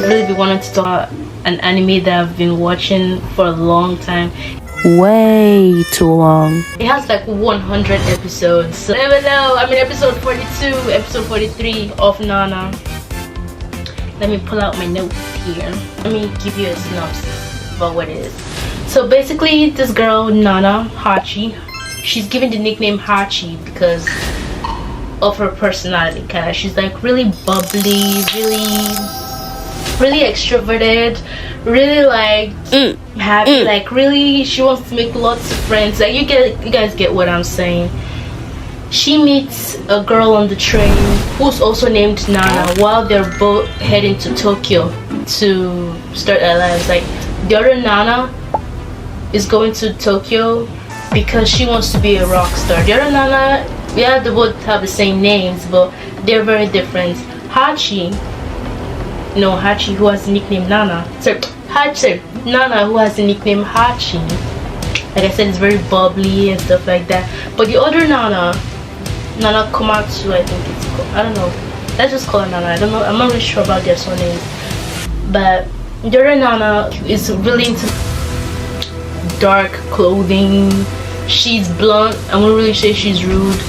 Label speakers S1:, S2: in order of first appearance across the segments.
S1: really be wanting to talk about an anime that I've been watching for a long time.
S2: Way too long.
S1: It has like 100 episodes. So, never know. I'm in episode 42, episode 43 of Nana. Let me pull out my notes here. Let me give you a synopsis about what it is. So basically, this girl Nana Hachi, she's given the nickname Hachi because of her personality. Kind of, she's like really bubbly, really extroverted, really like happy, like really she wants to make lots of friends. Like you guys get what I'm saying. She meets a girl on the train who's also named Nana while they're both heading to Tokyo to start their lives. Like the other Nana is going to Tokyo because she wants to be a rock star. The other Nana, yeah, they both have the same names, but they're very different. Hachi, who has the nickname Nana. Nana, who has the nickname Hachi. Like I said, it's very bubbly and stuff like that. But the other Nana Komatsu, I think it's called. I don't know. Let's just call her Nana. I don't know. I'm not really sure about their surnames. But the other Nana is really into dark clothing. She's blunt. I won't really say she's rude.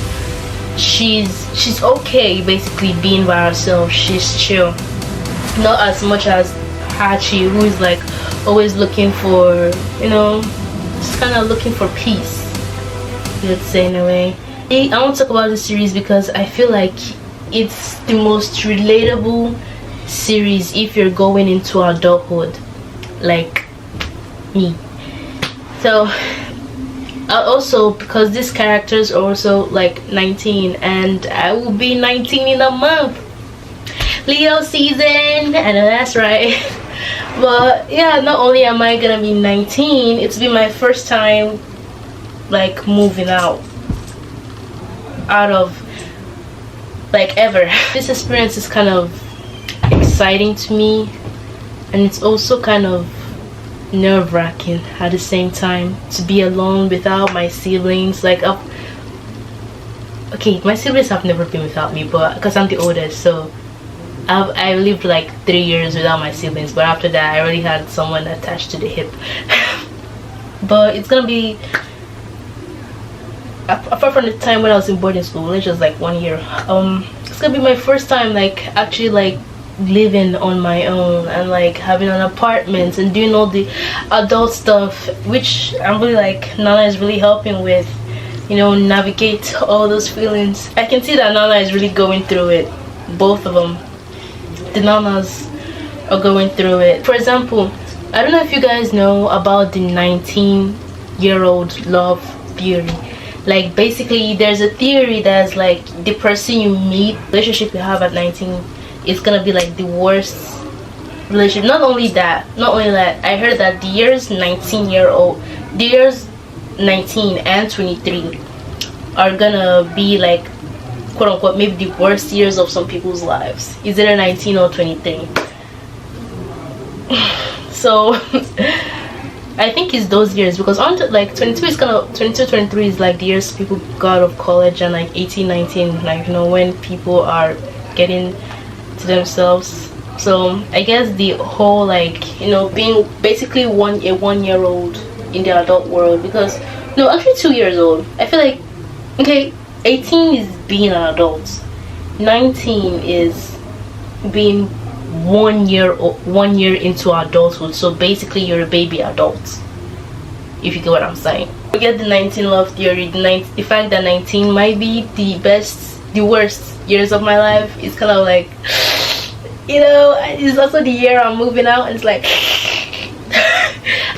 S1: She's okay basically being by herself. She's chill. Not as much as Hachi, who is like always looking for, just kind of looking for peace, let's say, in a way. I want to talk about this series because I feel like it's the most relatable series if you're going into adulthood, like me. So also because these characters are also like 19, and I will be 19 in a month. Leo season, I know that's right. But yeah, not only am I gonna be 19, it's been my first time like moving out of like ever. This experience is kind of exciting to me, and it's also kind of nerve-wracking at the same time to be alone without my siblings. Like okay, my siblings have never been without me, but because I'm the oldest, so I lived like 3 years without my siblings, but after that I already had someone attached to the hip. But it's gonna be, apart from the time when I was in boarding school, which was like 1 year, it's gonna be my first time like actually like living on my own and like having an apartment and doing all the adult stuff, which I'm really like, Nana is really helping with, navigate all those feelings. I can see that Nana is really going through it. Both of them, the Nanas, are going through it. For example, I don't know if you guys know about the 19-year-old love theory. Like basically there's a theory that's like the person you meet, relationship you have at 19 is gonna be like the worst relationship. Not only that, I heard that the years 19 and 23 are gonna be like, quote unquote, maybe the worst years of some people's lives. Is it a 19 or 23? So I think it's those years, because on like 22 is kind of 22, 23 is like the years people got out of college, and like 18, 19, like when people are getting to themselves. So I guess the whole like being basically a 1 year old in the adult world, because no, actually 2 years old. I feel like, okay, 18 is being an adult, 19 is being 1 year into adulthood. So basically you're a baby adult, if you get what I'm saying. Forget the 19 love theory. The fact that 19 might be the worst years of my life is kind of like, it's also the year I'm moving out, and it's like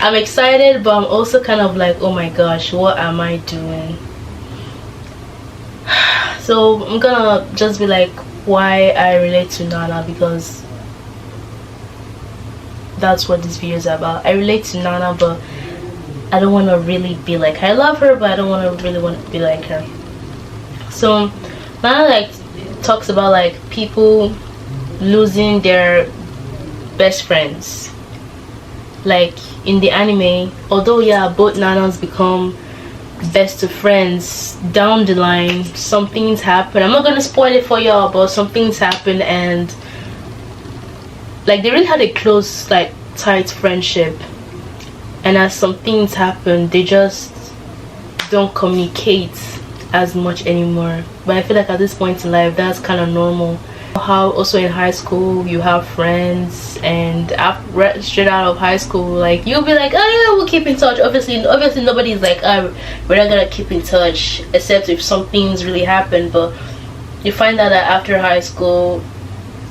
S1: I'm excited, but I'm also kind of like, oh my gosh, what am I doing? So I'm gonna just be like why I relate to Nana, because that's what this video is about. I relate to Nana, but I don't want to really be like her. I love her, but I don't want to be like her. So Nana like talks about like people losing their best friends. Like in the anime, although yeah, both Nanas become best of friends, down the line something's happened. I'm not gonna spoil it for y'all, but something's happened, and like they really had a close, like tight friendship, and as some things happen, they just don't communicate as much anymore. But I feel like at this point in life, that's kind of normal. How also in high school you have friends, and after, straight out of high school, like you'll be like, oh yeah, we'll keep in touch. Obviously nobody's like, oh, we're not gonna keep in touch except if some things really happen. But you find out that after high school,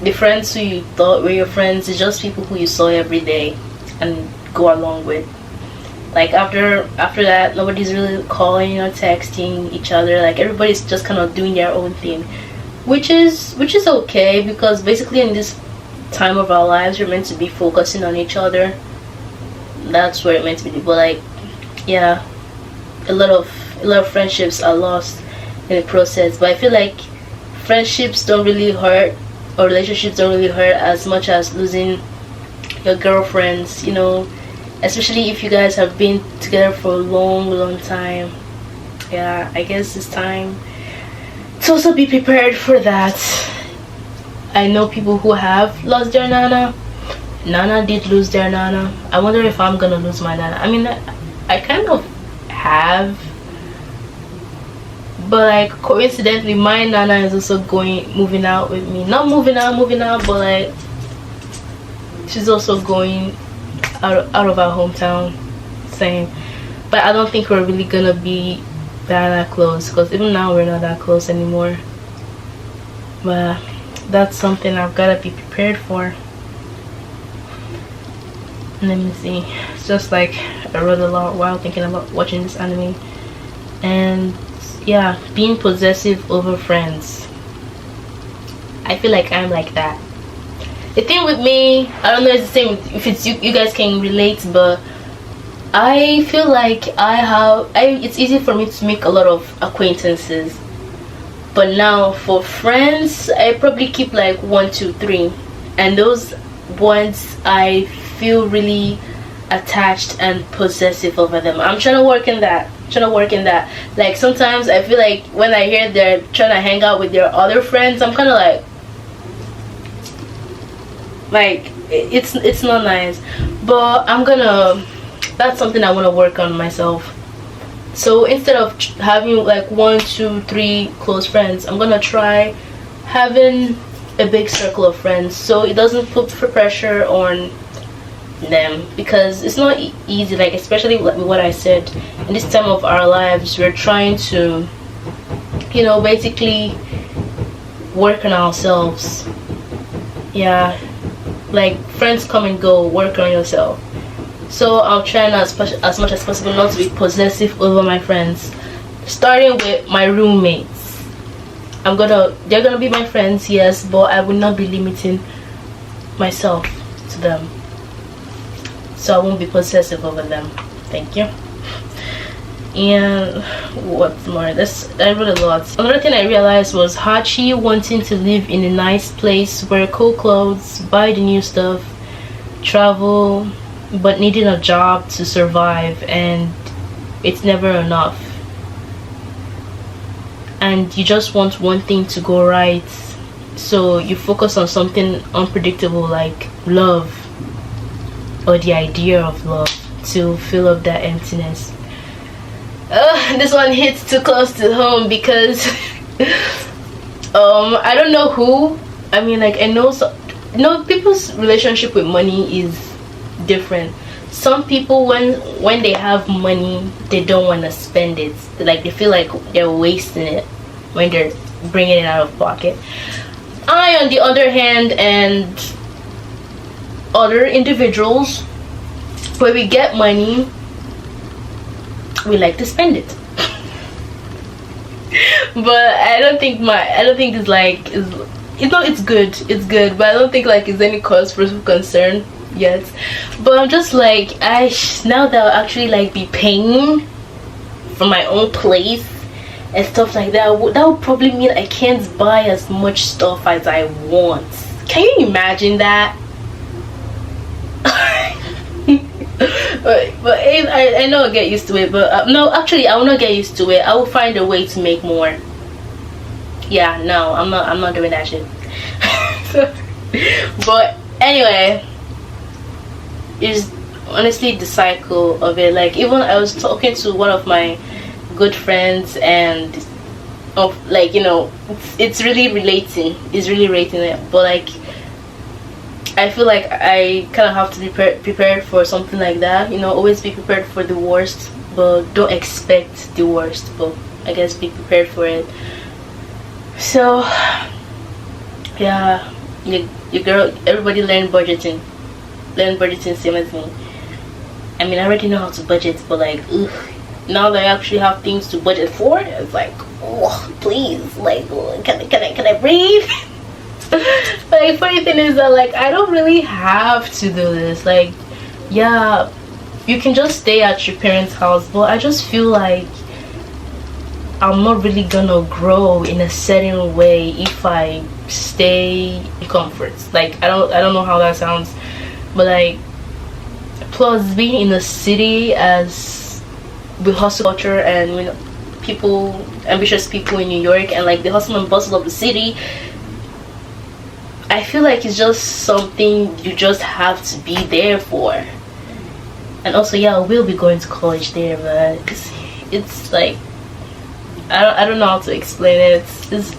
S1: the friends who you thought were your friends is just people who you saw every day and go along with. Like after that, nobody's really calling or texting each other. Like everybody's just kind of doing their own thing, which is okay, because basically in this time of our lives, we're meant to be focusing on each other. That's where it's meant to be. But like, yeah, a lot of friendships are lost in the process. But I feel like friendships don't really hurt, or relationships don't really hurt as much as losing your girlfriends, you know, especially if you guys have been together for a long time. Yeah, I guess it's time to also be prepared for that. I know people who have lost their nana. Nana did lose their nana. I wonder if I'm gonna lose my nana. I mean, I kind of have, but like coincidentally my nana is also moving out with me. Not moving out, but like she's also going out of our hometown. Same. But I don't think we're really gonna be that close, because even now we're not that close anymore. But that's something I've gotta be prepared for. Let me see. It's just like I wrote a lot while thinking about watching this anime. And yeah, being possessive over friends. I feel like I'm like that. The thing with me, I don't know if it's the same if it's you guys can relate, but I feel like it's easy for me to make a lot of acquaintances. But now for friends, I probably keep like 1, 2, 3, and those ones I feel really attached and possessive over them. I'm trying to work in that. Like sometimes I feel like when I hear they're trying to hang out with their other friends, I'm kind of like it's not nice. But that's something I want to work on myself. So instead of having like 1, 2, 3 close friends, I'm gonna try having a big circle of friends, so it doesn't put pressure on them, because it's not easy. Like especially with what I said, in this time of our lives, we're trying to, you know, basically work on ourselves. Yeah, like friends come and go, work on yourself. So I'm trying as much as possible not to be possessive over my friends, starting with my roommates. They're gonna be my friends, yes, but I will not be limiting myself to them, so I won't be possessive over them. Thank you. And what's more, I wrote a lot. Another thing I realized was Hachi wanting to live in a nice place, wear cool clothes, buy the new stuff, travel, but needing a job to survive, and it's never enough. And you just want one thing to go right, so you focus on something unpredictable like love, or the idea of love, to fill up that emptiness. This one hits too close to home, because I don't know who. I mean, like, I know people's relationship with money is different. Some people, when they have money, they don't want to spend it. Like, they feel like they're wasting it when they're bringing it out of pocket. I, on the other hand, and other individuals, when we get money, we like to spend it. But I don't think it's like it's good, but I don't think like it's any cause for concern yet. But I'm just like, now that I'll actually like be paying for my own place and stuff like that, that would probably mean I can't buy as much stuff as I want. Can you imagine that? but I know I'll get used to it, but no, actually I will not get used to it. I will find a way to make more. Yeah, no, I'm not doing that shit. But Anyway, it's honestly the cycle of it. Like, even I was talking to one of my good friends, and of like, it's really relating. It's really relating it, but like, I feel like I kind of have to be prepared for something like that. Always be prepared for the worst, but don't expect the worst. But I guess be prepared for it. So, yeah, you girl, everybody learn budgeting. Learn budgeting same as me. I mean, I already know how to budget, but like, ugh, now that I actually have things to budget for, it's like, oh, please, like, can I breathe? Like, funny thing is that, like, I don't really have to do this. Like, yeah, you can just stay at your parents' house, but I just feel like I'm not really gonna grow in a certain way if I stay in comforts. Like, I don't know how that sounds, but like, plus being in the city as with hustle culture and ambitious people in New York, and like the hustle and bustle of the city, I feel like it's just something you just have to be there for. And also, yeah, I will be going to college there, but it's like, I don't know how to explain it. It's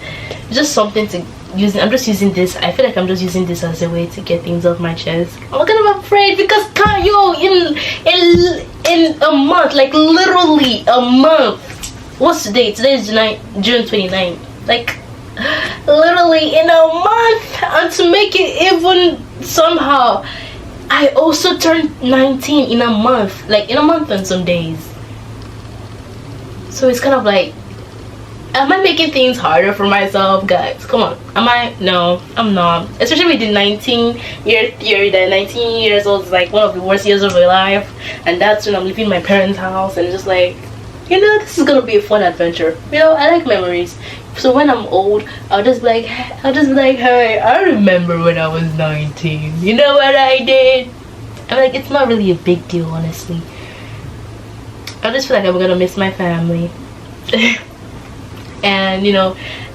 S1: just something to use. I'm just using this. I feel like I'm just using this as a way to get things off my chest. I'm kind of afraid because in a month, like literally a month. What's the date? Today is June 29th. Like, literally in a month, and to make it even somehow, I also turned 19 in a month. Like, in a month and some days. So it's kind of like, am I making things harder for myself, guys? Come on. Am I? No, I'm not. Especially with the 19-year theory that 19 years old is like one of the worst years of my life, and that's when I'm leaving my parents' house, and just like, this is gonna be a fun adventure. I like memories. So when I'm old, I'll just be like, hey, I remember when I was 19. You know what I did? I'm like, it's not really a big deal, honestly. I just feel like I'm gonna miss my family. And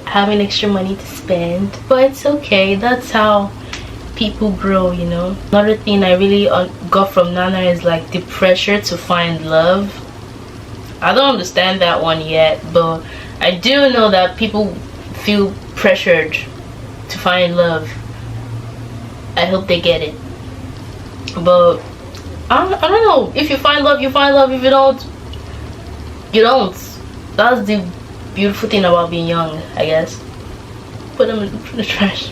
S1: having extra money to spend, but it's okay. That's how people grow. Another thing I really got from Nana is like the pressure to find love. I don't understand that one yet, but I do know that people feel pressured to find love. I hope they get it. But I don't know. If you find love, you find love. If you don't, you don't. That's the beautiful thing about being young, I guess. Put them in the trash.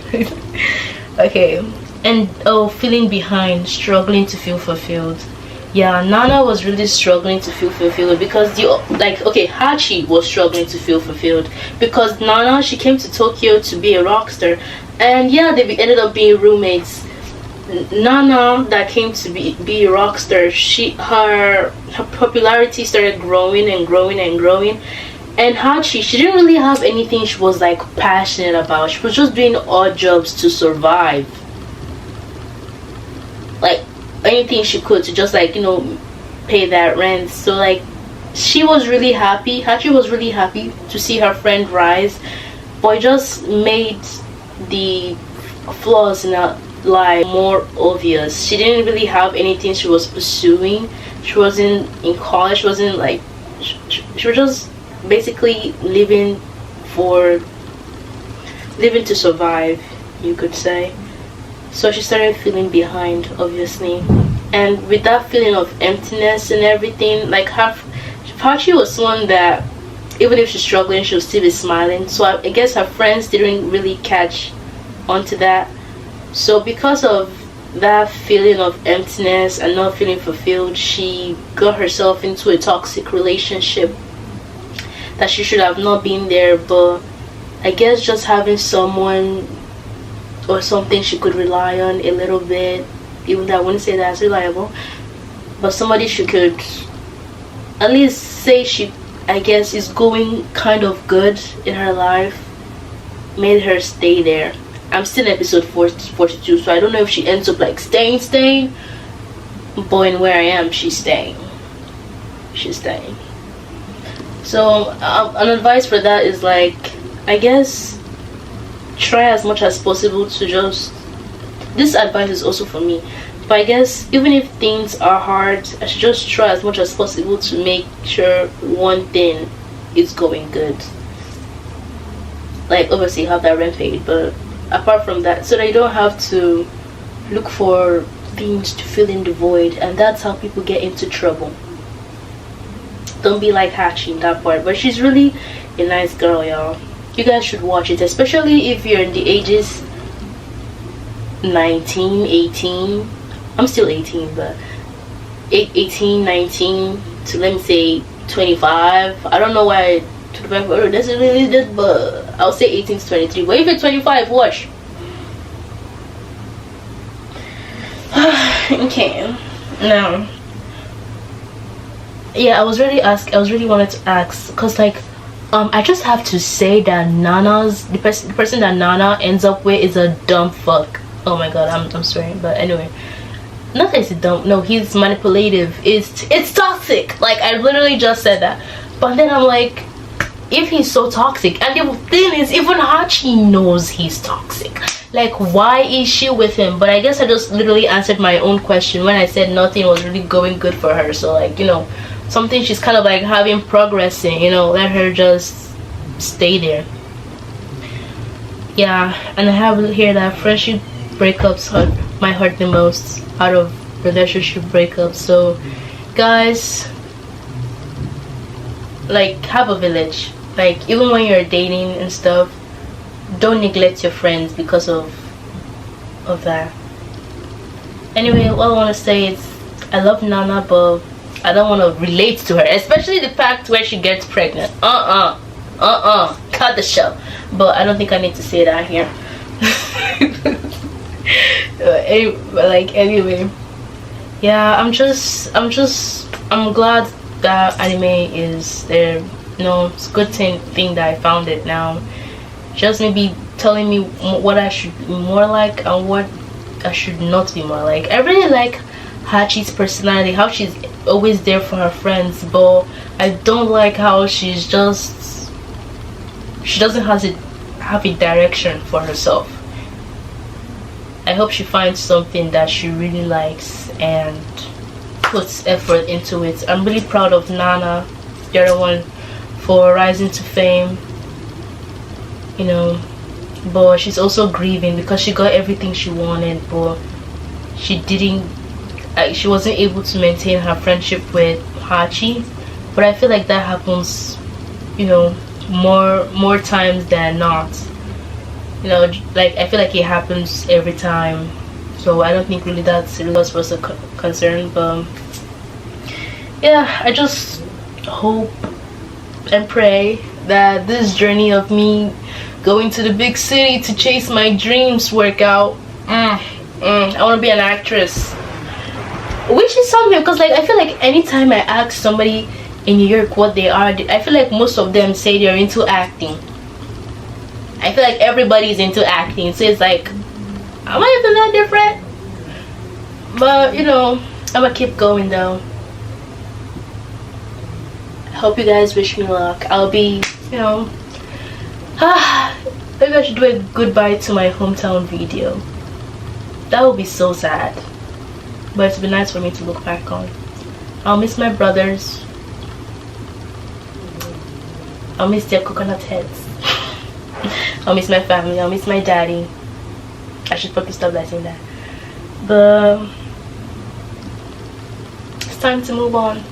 S1: Okay. And feeling behind, struggling to feel fulfilled. Yeah, Nana was really struggling to feel fulfilled because Hachi was struggling to feel fulfilled because Nana, she came to Tokyo to be a rock star, and yeah, they ended up being roommates. Nana, that came to be a rock star, her popularity started growing and growing and growing. And Hachi, she didn't really have anything she was like passionate about. She was just doing odd jobs to survive. Like anything she could to just like, pay that rent. So like, she was really happy. Hachi was really happy to see her friend rise. But it just made the flaws in her life more obvious. She didn't really have anything she was pursuing. She wasn't in college. She wasn't like, she was just basically living to survive, you could say. So she started feeling behind, obviously, and with that feeling of emptiness and everything, like Hachi was someone that even if she's struggling, she'll still be smiling. So I guess her friends didn't really catch onto that. So because of that feeling of emptiness and not feeling fulfilled, she got herself into a toxic relationship that she should have not been there. But I guess just having someone or something she could rely on a little bit, even though I wouldn't say that's reliable, but somebody she could at least say she, I guess, is going kind of good in her life, made her stay there. I'm still in episode 42, so I don't know if she ends up like staying, but in where I am, she's staying. So an advice for that is like, I guess, try as much as possible to just this advice is also for me. But I guess even if things are hard, I should just try as much as possible to make sure one thing is going good. Like obviously have that rent paid, but apart from that, so that you don't have to look for things to fill in the void, and that's how people get into trouble. Don't be like Hachi in that part, but she's really a nice girl, y'all. You guys should watch it, especially if you're in the ages 19, 18. I'm still 18, but 18, 19 to, let me say, 25. I don't know why 25, oh, that's really good, but I'll say 18 to 23. But if you're 25, watch. Okay, now, yeah, I was really wanted to ask, because like, I just have to say that the person that Nana ends up with is a dumb fuck. Oh my god, I'm swearing, but anyway, not that he's dumb, no, he's manipulative. It's toxic. Like, I literally just said that. But then I'm like, if he's so toxic, and the thing is, even Hachi knows he's toxic, like, why is she with him? But I guess I just literally answered my own question when I said nothing was really going good for her. So like, you know, something she's kind of like having progress in, you know, let her just stay there. Yeah, and I have here that friendship breakups hurt my heart the most out of relationship breakups. So guys, like, have a village. Like, even when you're dating and stuff, don't neglect your friends because of that. Anyway, what I want to say is I love Nana, but I don't want to relate to her, especially the fact where she gets pregnant. Cut the show. But I don't think I need to say that here. Anyway, yeah, I'm glad that anime is there. You know, it's a good thing that I found it now. Just maybe telling me what I should be more like and what I should not be more like. I really like Hachi's personality, how she's always there for her friends, but I don't like how she doesn't have a direction for herself. I hope she finds something that she really likes and puts effort into it. I'm really proud of Nana, the other one, for rising to fame, you know, but she's also grieving because she got everything she wanted, but she wasn't able to maintain her friendship with Hachi. But I feel like that happens, you know, more times than not. You know, like, I feel like it happens every time, so I don't think really that's really what's supposed to concern. But yeah, I just hope and pray that this journey of me going to the big city to chase my dreams work out. I want to be an actress, which is something, because like, I feel like anytime I ask somebody in New York what they are, I feel like most of them say they're into acting. I feel like everybody's into acting, so it's like, am I even that different? But you know, I'm gonna keep going though. I hope you guys wish me luck. I'll be, you know, maybe I should do a goodbye to my hometown video. That would be so sad, but it'd be nice for me to look back on. I'll miss my brothers. I'll miss their coconut heads. I'll miss my family. I'll miss my daddy. I should probably stop saying that. But it's time to move on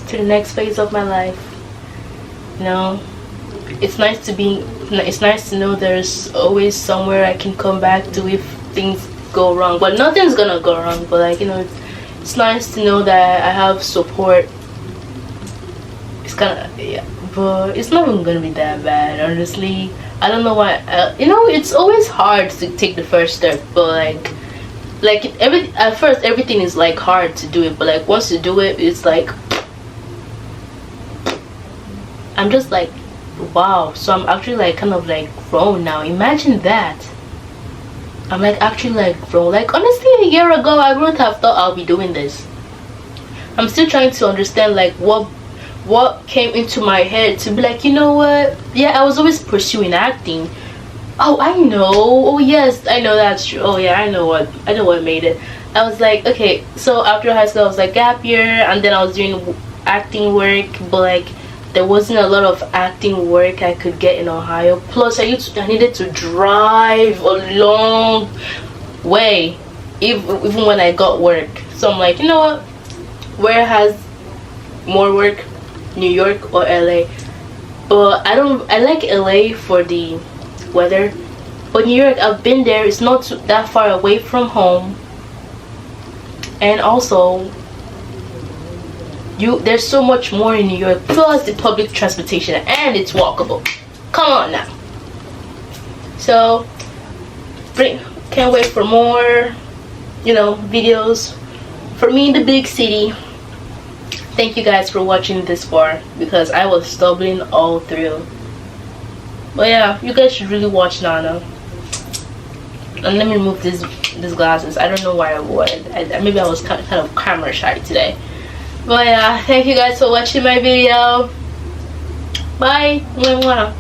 S1: to the next phase of my life. You know, it's nice to know there's always somewhere I can come back to if things go wrong. But nothing's gonna go wrong. But like, you know, it's nice to know that I have support. It's kind of, yeah, but it's not even gonna be that bad, honestly. I don't know why. You know, it's always hard to take the first step, but at first everything is like hard to do it, but like once you do it, it's like, I'm just like, wow. So I'm actually like kind of like grown now. Imagine that. I'm like actually like grown. Like honestly, a year ago I wouldn't have thought I'll be doing this. I'm still trying to understand like what came into my head to be like, you know what, yeah, I was always pursuing acting, Oh, I know. Oh yes, I know that's true. Oh yeah, I know what made it. I was like, okay, so after high school I was like gap year, and then I was doing acting work, but like there wasn't a lot of acting work I could get in Ohio. Plus I needed to drive a long way even when I got work. So I'm like, you know what, where has more work, New York or LA? But I like LA for the weather, but New York, I've been there, it's not that far away from home, and also there's so much more in New York, plus the public transportation, and it's walkable. Come on now. So can't wait for more, videos for me in the big city. Thank you guys for watching this far, because I was stumbling all through. But yeah, you guys should really watch Nana. And let me remove these glasses. I don't know why I would. Maybe I was kind of camera shy today. But yeah, thank you guys for watching my video. Bye. Mwah, mwah.